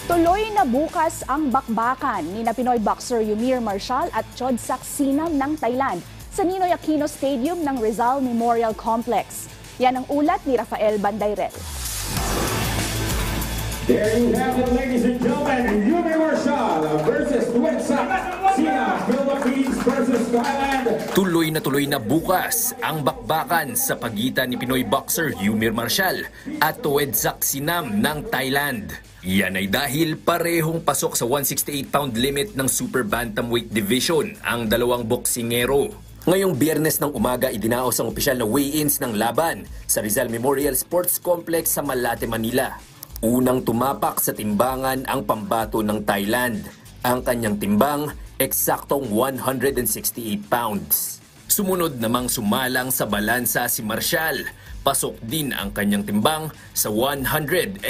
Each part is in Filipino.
Tuloy na bukas ang bakbakan ni Pinoy boxer Yumir Marcial at Chodsak Sinam ng Thailand sa Ninoy Aquino Stadium ng Rizal Memorial Complex. Yan ang ulat ni Rafael Bandayrel. There you have it, ladies and gentlemen, Yumir Marcial versus Chodsak Sinam, Philippines versus Thailand. Tuloy na bukas ang bakbakan sa pagitan ni Pinoy boxer Yumir Marcial at Chodsak Sinam ng Thailand. Yan ay dahil parehong pasok sa 168-pound limit ng Super Bantamweight Division ang dalawang boksingero. Ngayong Biyernes ng umaga idinaos ang opisyal na weigh-ins ng laban sa Rizal Memorial Sports Complex sa Malate, Manila. Unang tumapak sa timbangan ang pambato ng Thailand. Ang kanyang timbang, eksaktong 168 pounds. Sumunod namang sumalang sa balansa si Marcial. Pasok din ang kanyang timbang sa 165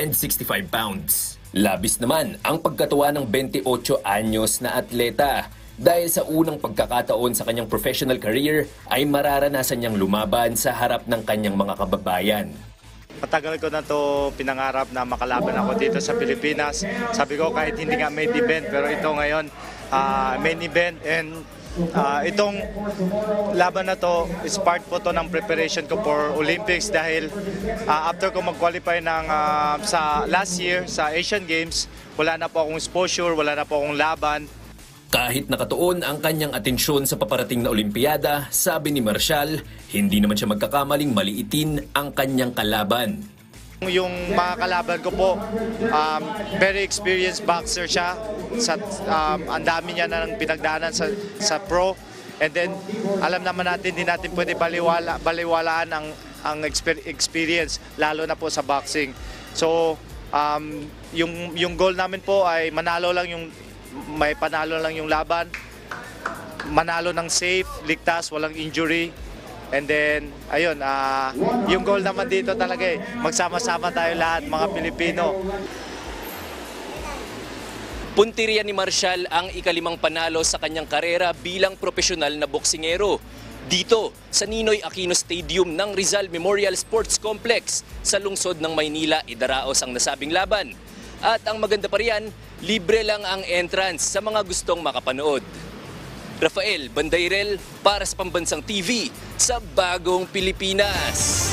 pounds. Labis naman ang pagkatuwa ng 28 anyos na atleta. Dahil sa unang pagkakataon sa kanyang professional career ay mararanasan niyang lumaban sa harap ng kanyang mga kababayan. Matagal ko na to pinangarap na makalaban ako dito sa Pilipinas. Sabi ko kahit hindi nga main event, pero ito ngayon main event, and itong laban na to is part po to ng preparation ko for Olympics dahil after ko mag-qualify sa last year sa Asian Games, wala na po akong exposure, wala na po akong laban. Kahit nakatuon ang kanyang atensyon sa paparating na Olimpiada, sabi ni Marcial, hindi naman siya magkakamaling maliitin ang kanyang kalaban. Yung mga kalaban ko po, very experienced boxer siya. Ang dami niya na ng pinagdaanan sa pro. And then, alam naman natin, hindi natin pwede baliwalaan ang experience, lalo na po sa boxing. So, yung goal namin po ay may panalo lang yung laban, manalo ng safe, ligtas, walang injury. And then, ayun, yung goal naman dito talaga magsama-sama tayo lahat, mga Pilipino. Puntirya ni Marcial ang ikalimang panalo sa kanyang karera bilang profesional na boksingero. Dito sa Ninoy Aquino Stadium ng Rizal Memorial Sports Complex sa lungsod ng Maynila, idaraos ang nasabing laban. At ang maganda pa riyan, libre lang ang entrance sa mga gustong makapanood. Rafael Bandayrel para sa Pambansang TV sa Bagong Pilipinas.